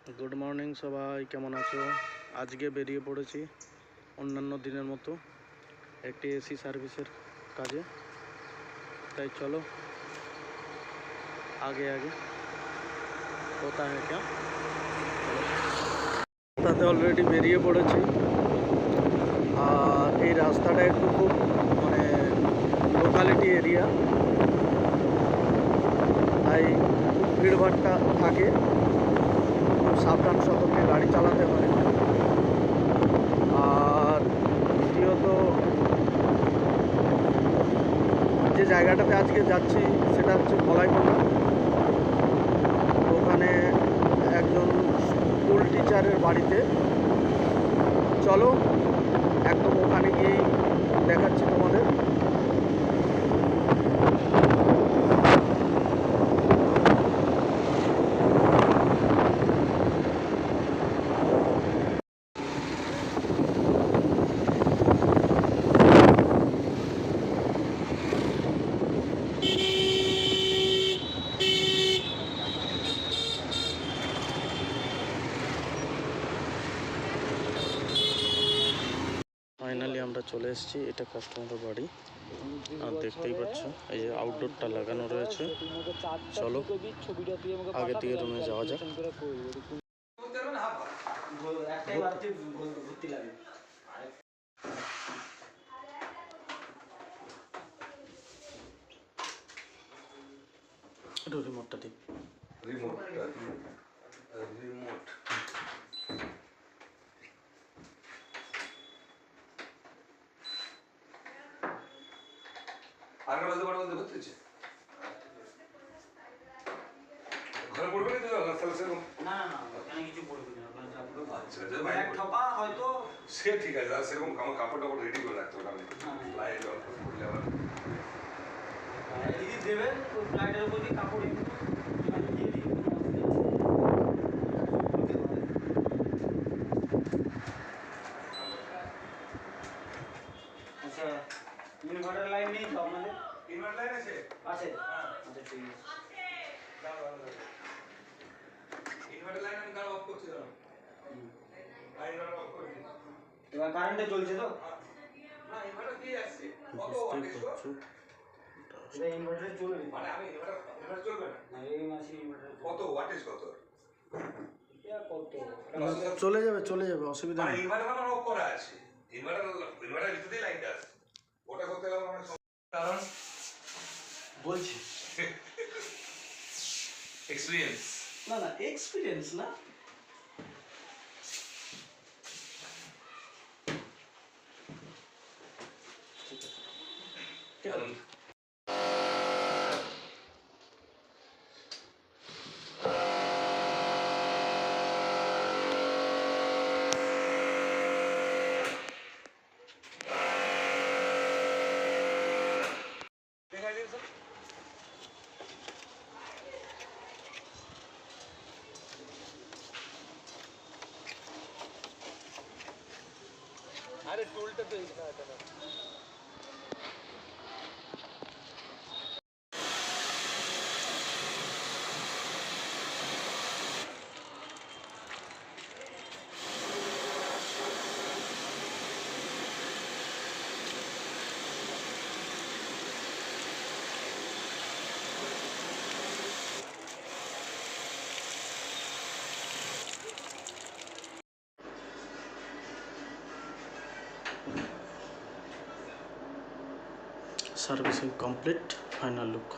Good morning सबाई केमन आछो। आज के बेरिए पड़ेছি अन्यान्य दिनेर मतो एक एसी सार्विसर काजे। ताई चलो आगे आगे होता है क्या। रास्ताते अलरेडी बेरिए पड़ेছি और ये रास्ताटा एकटू खूब माने लोकालिटी एरिया, ताई भीड़भाड़टा थाके, सावधान सतर्के गाड़ी चालाते हैं। और द्वितीयत যে জায়গাটাতে আজকে যাচ্ছি সেটা হচ্ছে বলাইপাড়া। ওখানে একজন স্কুল টিচারের বাড়িতে, চলো একদম ওখানে গিয়েই দেখাচ্ছি তোমাদের। फाइनली আমরা চলে এসেছি, এটা কাস্টমারের বাড়ি আর দেখতেই পাচ্ছ এই যে আউটডোরটা লাগানো রয়েছে। চলো আগে থেকে রুমে যাওয়া যাক। রিমোটটা দিই। রিমোট আর বলতে বলতে বুঝতেছি ঘরে পড়বে না তো সেরকম না না না এখানে কিছু পড়বে না। আপনারা যা পড়বে আচ্ছা যে ভাই ঠপা হয়তো সে ঠিক আছে, আর সেরকম কাপড় টাপড় রেডি করে রাখতে হবে। আমি লাইট অন করে পড়লে আবার যদি দেবেন ওই লাইটের উপর দিয়ে কাপড় দিয়ে দিই। আচ্ছা ইনভার্টার লাইন নেই তো আপনাদের? ইনভার্টার লাইন আছে? আছে। হ্যাঁ আচ্ছা ঠিক আছে। ইনভার্টার লাইন আমি কার অফ করছি দাঁড়াও। ইনভার্টার অফ করে দিই। এবার কারেন্টে চলছে তো? না ইনভার্টার দিয়ে আসছে। কত ওয়াটেজ তো? এটা ইনভার্টারে চলবে। মানে আমি ইনভার্টার চলবে না। না এই মাসে ইনভার্টার কত ওয়াটেজ কত? এটা কত? চলে যাবে অসুবিধা নেই। ইনভার্টার আমার অফ করা আছে। ইনভার্টার ভিতরেই লাইনটা আছে। ওটা করতে গেলে আমার কারণ বলছি এক্সপেরিয়েন্স না না এক্সপেরিয়েন্স না ঠিক আছে কারণ अरे टूलটা তো এইটা না। Servicing complete, final look।